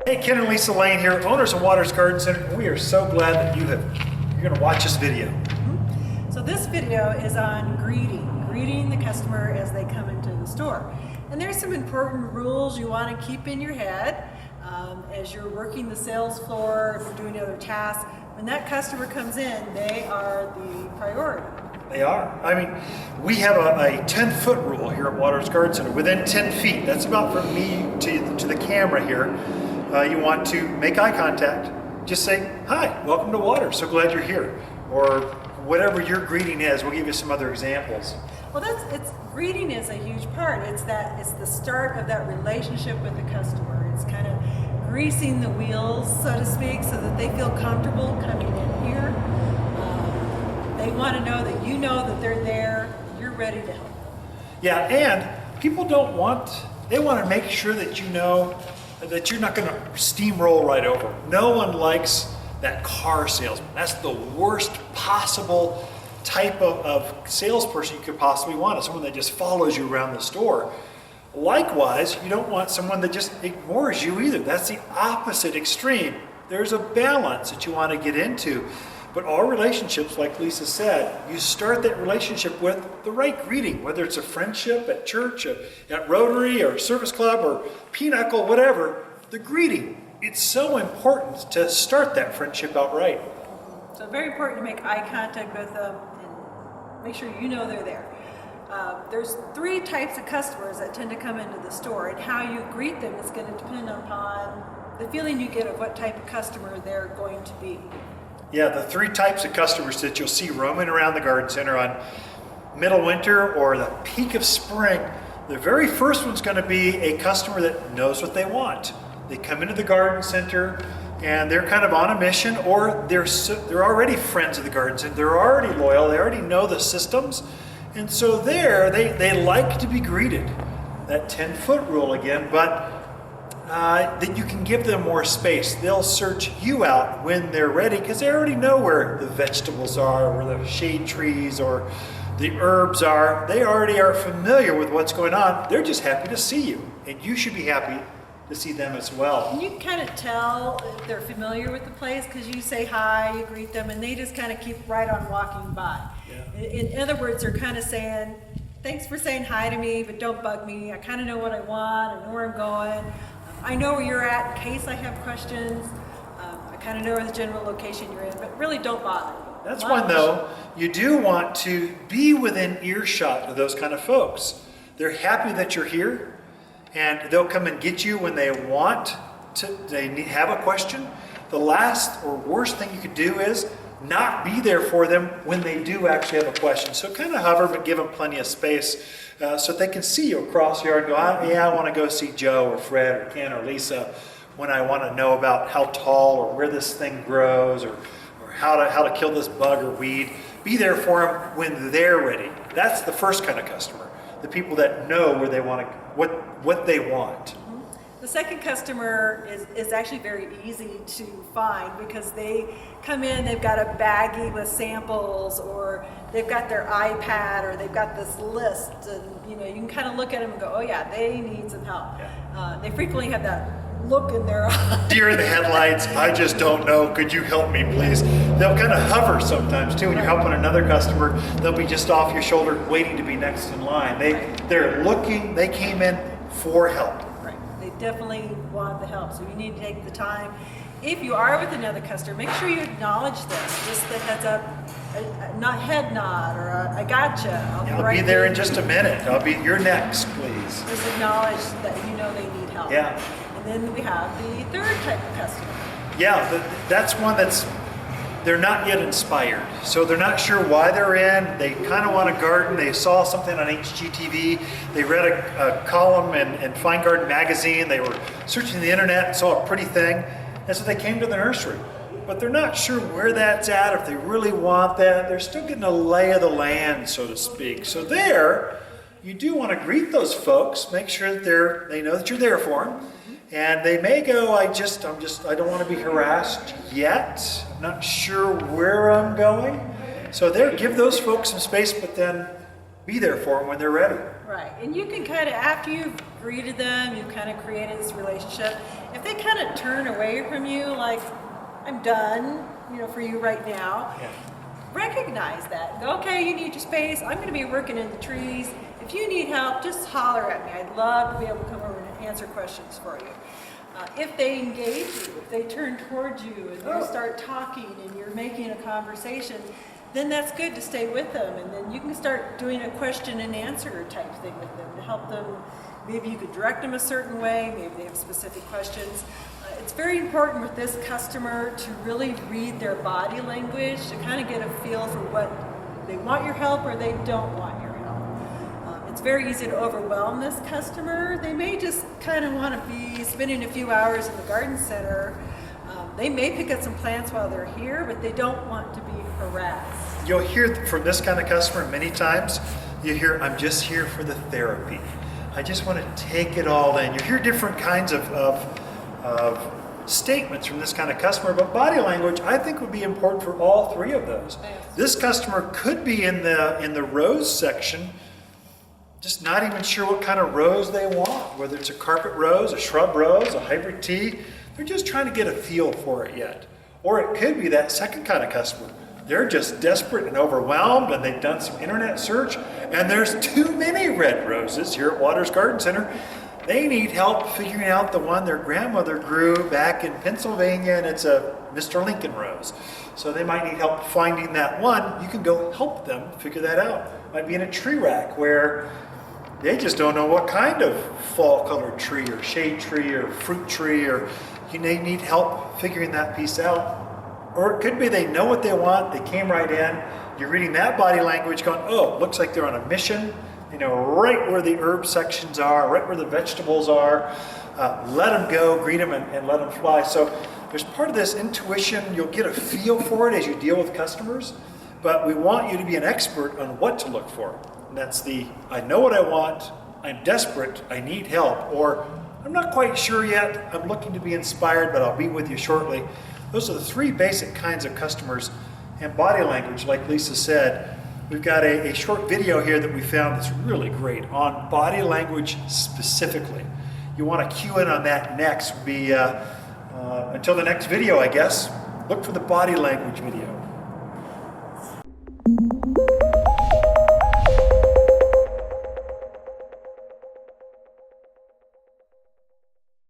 Hey, Ken and Lisa Lane here, owners of Waters Garden Center. We are so glad that you're going to watch this video. So this video is on greeting the customer as they come into the store. And there's some important rules you want to keep in your head as you're working the sales floor, if you're doing other tasks. When that customer comes in, they are the priority. They are. I mean, we have a 10-foot rule here at Waters Garden Center. Within 10 feet, that's about from me to the camera here. You want to make eye contact. Just say, "Hi, welcome to Waters. So glad you're here." Or whatever your greeting is. We'll give you some other examples. Well, greeting is a huge part. It's the start of that relationship with the customer. It's kind of greasing the wheels, so to speak, so that they feel comfortable coming in here. They want to know that you know that they're there, you're ready to help them. Yeah, and people they want to make sure that you know that you're not going to steamroll right over. No one likes that car salesman. That's the worst possible type of salesperson you could possibly want. Someone that just follows you around the store. Likewise, you don't want someone that just ignores you either. That's the opposite extreme. There's a balance that you want to get into. But all relationships, like Lisa said, you start that relationship with the right greeting, whether it's a friendship at church, at Rotary, or Service Club, or Pinochle, whatever, the greeting. It's so important to start that friendship out right. So very important to make eye contact with them and make sure you know they're there. There's 3 types of customers that tend to come into the store, and how you greet them is going to depend upon the feeling you get of what type of customer they're going to be. Yeah, the 3 types of customers that you'll see roaming around the garden center on middle winter or the peak of spring. The very first one's going to be a customer that knows what they want. They come into the garden center and they're kind of on a mission, or they're already friends of the garden center. They're already loyal. They already know the systems. And so they like to be greeted. That 10-foot rule again, but that you can give them more space. They'll search you out when they're ready because they already know where the vegetables are, where the shade trees or the herbs are. They already are familiar with what's going on. They're just happy to see you, and you should be happy to see them as well. And you can kind of tell if they're familiar with the place because you say hi, you greet them, and they just kind of keep right on walking by. Yeah. In other words, they're kind of saying, "Thanks for saying hi to me, but don't bug me. I kind of know what I want. I know where I'm going. I know where you're at in case I have questions. I kind of know where the general location you're in, but really don't bother me." That's one, though. You do want to be within earshot of those kind of folks. They're happy that you're here, and they'll come and get you when they want to. Have a question. The last or worst thing you could do is not be there for them when they do actually have a question. So kind of hover, but give them plenty of space so they can see you across the yard and go, "Yeah, I want to go see Joe or Fred or Ken or Lisa when I want to know about how tall or where this thing grows or how to kill this bug or weed." Be there for them when they're ready. That's the first kind of customer. The people that know where they want to, what they want. The second customer is actually very easy to find because they come in, they've got a baggie with samples, or they've got their iPad, or they've got this list, and you can kind of look at them and go, "Oh yeah, they need some help." Yeah. They frequently have that look in their eyes. Deer in the headlights, "I just don't know, could you help me please?" They'll kind of hover sometimes too. When you're helping another customer, they'll be just off your shoulder waiting to be next in line. They're looking, they came in for help. They definitely want the help, so you need to take the time. If you are with another customer, make sure you acknowledge this. Just the heads up, not head nod or a, "I gotcha. I'll be there in just a minute. You're next, please." Just acknowledge that you know they need help. Yeah. And then we have the third type of customer. Yeah, that's one they're not yet inspired. So they're not sure why they're in. They kind of want to garden. They saw something on HGTV. They read a column in Fine Garden magazine. They were searching the internet and saw a pretty thing. And so they came to the nursery. But they're not sure where that's at, if they really want that. They're still getting a lay of the land, so to speak. So you do want to greet those folks. Make sure that they know that you're there for them. And they may go, I don't want to be harassed yet. I'm not sure where I'm going. So give those folks some space, but then be there for them when they're ready. Right, and you can kind of, after you've greeted them, you've kind of created this relationship, If they kind of turn away from you, like, I'm done, for you right now, Yeah. recognize that. Okay, you need your space. I'm going to be working in the trees. If you need help, just holler at me. I'd love to be able to come over and answer questions for you. If they engage you, if they turn towards you and you start talking and you're making a conversation, then that's good to stay with them. And then you can start doing a question and answer type thing with them to help them. Maybe you could direct them a certain way. Maybe they have specific questions. It's very important with this customer to really read their body language to kind of get a feel for what they want your help or they don't want your help. It's very easy to overwhelm this customer. They may just kind of want to be spending a few hours in the garden center. They may pick up some plants while they're here, but they don't want to be harassed. You'll hear from this kind of customer many times, you hear, I'm just here for the therapy. I just want to take it all in. You hear different kinds of statements from this kind of customer, but body language I think would be important for all three of those. Yes. This customer could be in the rose section, just not even sure what kind of rose they want, whether it's a carpet rose, a shrub rose, a hybrid tea. They're just trying to get a feel for it yet. Or it could be that second kind of customer. They're just desperate and overwhelmed, and they've done some internet search, and there's too many red roses here at Waters Garden Center. They need help figuring out the one their grandmother grew back in Pennsylvania, and it's a Mr. Lincoln rose. So they might need help finding that one. You can go help them figure that out. Might be in a tree rack where they just don't know what kind of fall colored tree or shade tree or fruit tree, or they need help figuring that piece out. Or it could be they know what they want, they came right in, you're reading that body language going, oh, looks like they're on a mission, right where the herb sections are, right where the vegetables are. Let them go, greet them, and let them fly. So there's part of this intuition. You'll get a feel for it as you deal with customers, but we want you to be an expert on what to look for. And that's I know what I want, I'm desperate, I need help, or I'm not quite sure yet, I'm looking to be inspired, but I'll be with you shortly. Those are the three basic kinds of customers. And body language, like Lisa said, we've got a short video here that we found that's really great on body language specifically. You want to cue in on that next. Until the next video, I guess, look for the body language video.